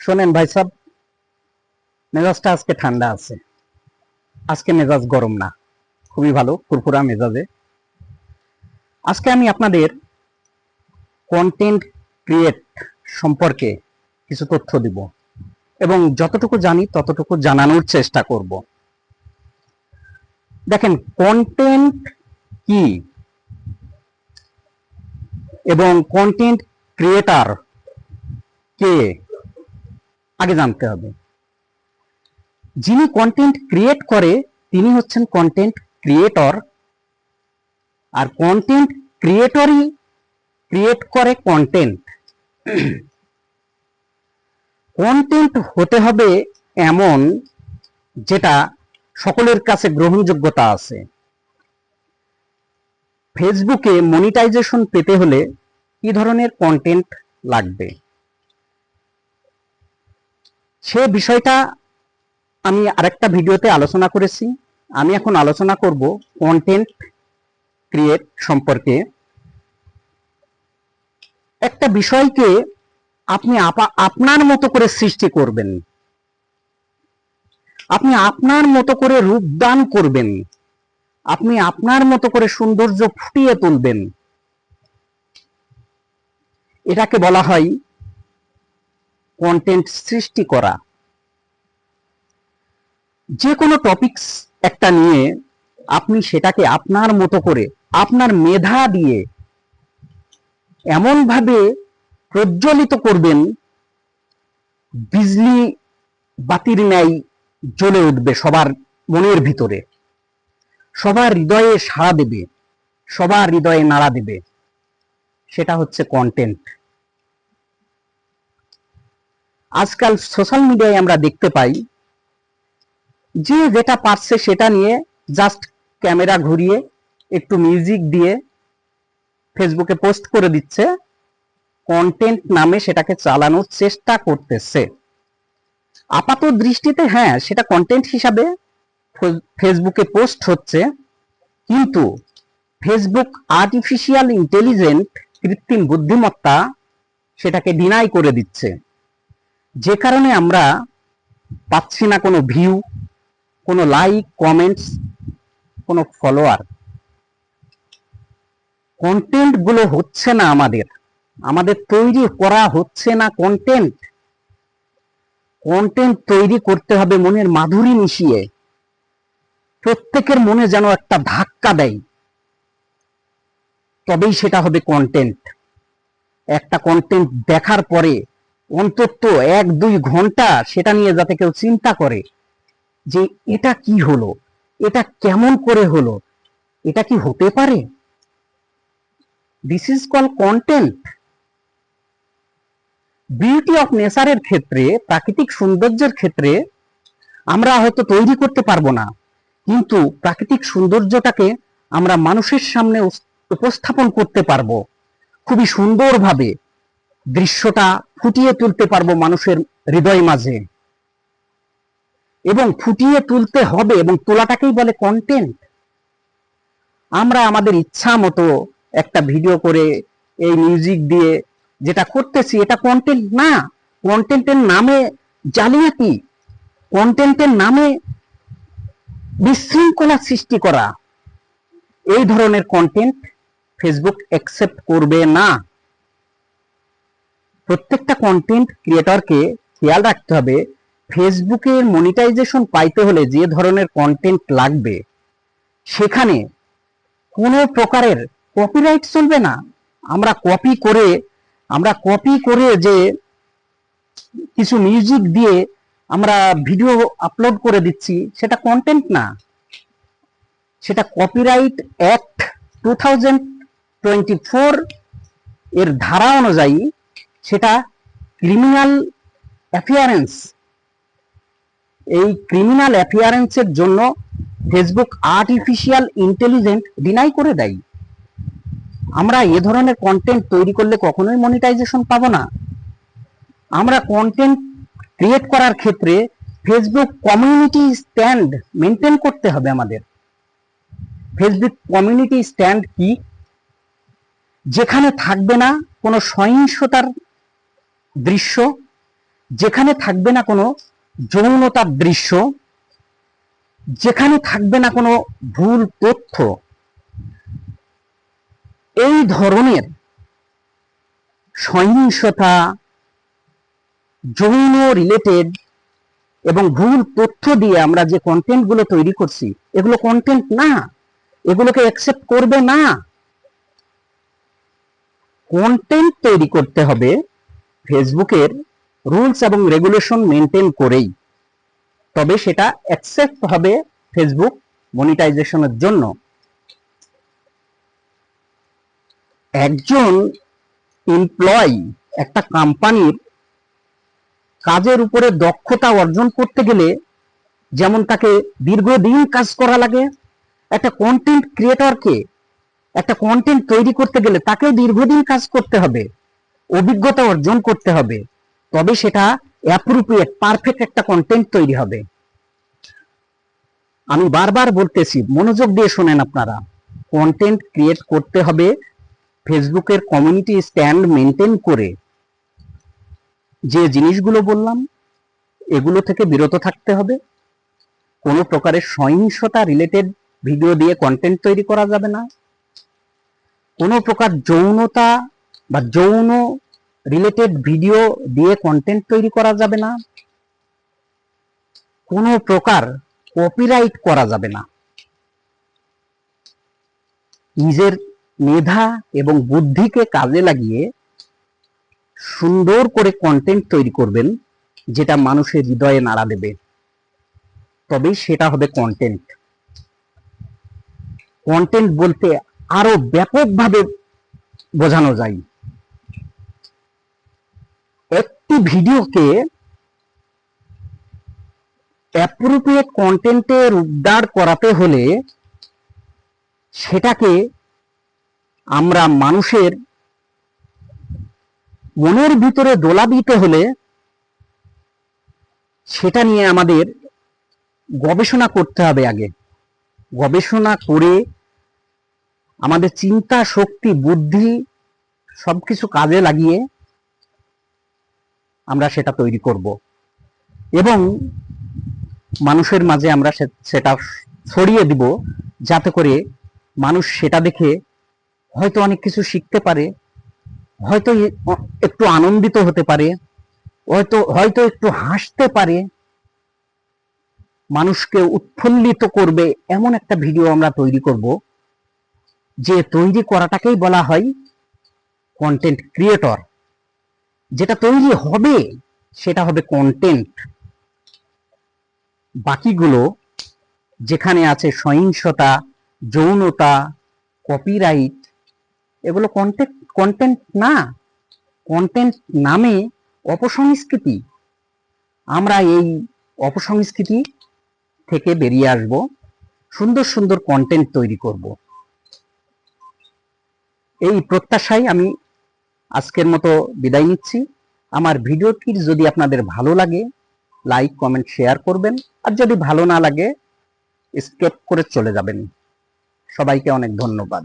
শোনেন ভাই সাহেব, মেজাজটা আজকে ঠান্ডা আছে। আজকে মেজাজ গরম না, খুবই ভালো ফুরফুরা মেজাজে। আজকে আমি আপনাদের কন্টেন্ট ক্রিয়েট সম্পর্কে কিছু তথ্য দিব এবং যতটুকু জানি ততটুকু জানানোর চেষ্টা করব। দেখেন, কন্টেন্ট কি এবং কন্টেন্ট ক্রিয়েটর কে আগে জানতে হবে। যিনি কন্টেন্ট ক্রিয়েট করে তিনি হচ্ছেন কন্টেন্ট ক্রিয়েটর, আর কন্টেন্ট ক্রিয়েটরই ক্রিয়েট করে কন্টেন্ট। কন্টেন্ট হতে হবে এমন যেটা সকলের কাছে গ্রহণযোগ্যতা আছে। ফেসবুকে মনিটাইজেশন পেতে হলে কি ধরনের কন্টেন্ট লাগবে, সে বিষয়টা আমি আরেকটা ভিডিওতে আলোচনা করেছি। আমি এখন আলোচনা করব কন্টেন্ট ক্রিয়েট সম্পর্কে। একটা বিষয়কে আপনি আপনার মতো করে সৃষ্টি করবেন, আপনি আপনার মতো করে রূপদান করবেন, আপনি আপনার মতো করে সৌন্দর্য ফুটিয়ে তুলবেন। এটাকে বলা হয় কন্টেন্ট সৃষ্টি করা। যে কোনো টপিকস একটা নিয়ে আপনি সেটাকে আপনার মতো করে আপনার মেধা দিয়ে এমন ভাবে প্রজ্বলিত করবেন, বিজলি বাতির ন্যায় জ্বলে উঠবে সবার মনের ভিতরে, সবার হৃদয়ে সাড়া দেবে, সবার হৃদয়ে নাড়া দেবে। সেটা হচ্ছে কন্টেন্ট। আজকাল সোশ্যাল মিডিয়ায় আমরা দেখতে পাই যে যেটা পারছে সেটা নিয়ে জাস্ট ক্যামেরা ঘুরিয়ে একটু মিউজিক দিয়ে ফেসবুকে পোস্ট করে দিচ্ছে, কন্টেন্ট নামে সেটাকে চালানোর চেষ্টা করতেছে। আপাত দৃষ্টিতে হ্যাঁ, সেটা কন্টেন্ট হিসাবে ফেসবুকে পোস্ট হচ্ছে, কিন্তু ফেসবুক আর্টিফিশিয়াল ইন্টেলিজেন্ট, কৃত্রিম বুদ্ধিমত্তা সেটাকে ডিনাই করে দিচ্ছে, যে কারণে আমরা পাচ্ছি না কোনো ভিউ, কোনো লাইক, কমেন্টস, কোনো ফলোয়ার। কন্টেন্ট গুলো হচ্ছে না, আমাদের তৈরি করা হচ্ছে না কন্টেন্ট। কন্টেন্ট তৈরি করতে হবে মনের মাধুরী মিশিয়ে, প্রত্যেকের মনে যেন একটা ধাক্কা দেয়, তবেই সেটা হবে কন্টেন্ট। একটা কন্টেন্ট দেখার পরে অন্তত 1-2 ঘন্টা সেটা নিয়ে যাতে কেউ চিন্তা করে যে এটা কি হলো, এটা কেমন করে হলো, এটা কি হতে পারে। This is call content. Beauty of নেচারের ক্ষেত্রে, প্রাকৃতিক সৌন্দর্যের ক্ষেত্রে আমরা হয়তো তৈরি করতে পারবো না, কিন্তু প্রাকৃতিক সৌন্দর্যটাকে আমরা মানুষের সামনে উপস্থাপন করতে পারবো, খুবই সুন্দরভাবে দৃশ্যটা ফুটিয়ে তুলতে পারবো মানুষের হৃদয় মাঝে। এবং ফুটিয়ে তুলতে হবে, এবং তোলাটাকেই বলে কন্টেন্ট। আমরা আমাদের ইচ্ছা মতো একটা ভিডিও করে এই মিউজিক দিয়ে যেটা করতেছি, এটা কন্টেন্ট না। কন্টেন্টের নামে জালিয়াতি, কন্টেন্টের নামে বিশৃঙ্খলা সৃষ্টি করা, এই ধরনের কন্টেন্ট ফেসবুক অ্যাকসেপ্ট করবে না। প্রত্যেকটা কন্টেন্ট ক্রিয়েটরকে খেয়াল রাখতে হবে, ফেসবুকের মনিটাইজেশন পাইতে হলে যে ধরনের কন্টেন্ট লাগবে সেখানে কোনো প্রকারের কপিরাইট চলবে না। আমরা কপি করে যে কিছু মিউজিক দিয়ে আমরা ভিডিও আপলোড করে দিচ্ছি, সেটা কন্টেন্ট না। সেটা কপিরাইট অ্যাক্ট 2024 এর ধারা অনুযায়ী সেটা ক্রিমিনাল অ্যাফিয়ারেন্স। এই ক্রিমিনাল অ্যাফিয়ারেন্সের জন্য ফেসবুক আর্টিফিশিয়াল ইন্টেলিজেন্ট ডিনাই করে দেয়। আমরা এ ধরনের কন্টেন্ট তৈরি করলে কখনোই মনিটাইজেশন পাবো না। আমরা কন্টেন্ট ক্রিয়েট করার ক্ষেত্রে ফেসবুক কমিউনিটি স্ট্যান্ড মেনটেন করতে হবে আমাদের। ফেসবুক কমিউনিটি স্ট্যান্ড কি? যেখানে থাকবে না কোনো সহিংসতার দৃশ্য, যেখানে থাকবে না কোনো যৌনতার দৃশ্য, যেখানে থাকবে না কোনো ভুল তথ্য, এই ধরনের সহিংসতা, যৌন রিলেটেড এবং ভুল তথ্য দিয়ে আমরা যে কন্টেন্ট গুলো তৈরি করছি, এগুলো কন্টেন্ট না, এগুলোকে অ্যাকসেপ্ট করবে না। কন্টেন্ট তৈরি করতে হবে ফেসবুকের রুলস এবং রেগুলেশন মেনটেন করেই, তবে সেটা অ্যাকসেপ্ট হবে ফেসবুক মনিটাইজেশনের জন্য। একজন এমপ্লয়ি একটা কোম্পানির কাজের উপরে দক্ষতা অর্জন করতে গেলে যেমন তাকে দীর্ঘদিন কাজ করা লাগে, একটা কন্টেন্ট ক্রিয়েটরকে একটা কন্টেন্ট তৈরি করতে গেলে তাকেও দীর্ঘদিন কাজ করতে হবে, অভিজ্ঞতা অর্জন করতে হবে, তবে সেটা অ্যাপ্রোপ্রিয়েট পারফেক্ট একটা কন্টেন্ট তৈরি হবে। আমি বারবার বলতেছি, মনোযোগ দিয়ে শোনেন আপনারা, কন্টেন্ট ক্রিয়েট করতে হবে ফেসবুকের কমিউনিটি স্ট্যান্ড মেনটেন করে। যে জিনিসগুলো বললাম এগুলো থেকে বিরত থাকতে হবে। কোনো প্রকারের সহিংসতা রিলেটেড ভিডিও দিয়ে কন্টেন্ট তৈরি করা যাবে না। কোনো প্রকার যৌনতা বা যৌন রিলেটেড ভিডিও দিয়ে কন্টেন্ট তৈরি করা যাবে না। কোনো প্রকার কপিরাইট করা যাবে না। নিজের মেধা এবং বুদ্ধিকে কাজে লাগিয়ে সুন্দর করে কন্টেন্ট তৈরি করবেন, যেটা মানুষের হৃদয়ে নাড়া দেবে, তবেই সেটা হবে কন্টেন্ট। কন্টেন্ট বলতে আরো ব্যাপকভাবে বোঝানো যায়। একটি ভিডিওকে অ্যাপ্রোপ্রিয়েট কন্টেন্টে রূপদান করাতে হলে সেটাকে আমরা মানুষের মনের ভিতরে দোলা দিতে হলে সেটা নিয়ে আমাদের গবেষণা করতে হবে। আগে গবেষণা করে আমাদের চিন্তা শক্তি বুদ্ধি সবকিছু কাজে লাগিয়ে আমরা সেটা তৈরি করব এবং মানুষের মাঝে আমরা সেটা ছড়িয়ে দিব, যাতে করে মানুষ সেটা দেখে হয়তো অনেক কিছু শিখতে পারে, হয়তো একটু আনন্দিত হতে পারে, হয়তো একটু হাসতে পারে, মানুষকে উৎফুল্লিত করবে এমন একটা ভিডিও আমরা তৈরি করব, যে তৈরি করাটাকেই বলা হয় কন্টেন্ট ক্রিয়েটর। যেটা তৈরি হবে সেটা হবে কন্টেন্ট। বাকিগুলো যেখানে আছে সহিংসতা, যৌনতা, কপিরাইট, এগুলো কন্টেন্ট না। কন্টেন্ট নামে অপসংস্কৃতি। আমরা এই অপসংস্কৃতি থেকে বেরিয়ে আসব, সুন্দর সুন্দর কন্টেন্ট তৈরি করব। এই প্রত্যাশায় আমি আজকের মতো বিদায় নিচ্ছি। আমার ভিডিওটি যদি আপনাদের ভালো লাগে লাইক কমেন্ট শেয়ার করবেন, আর যদি ভালো না লাগে স্কিপ করে চলে যাবেন। সবাইকে অনেক ধন্যবাদ।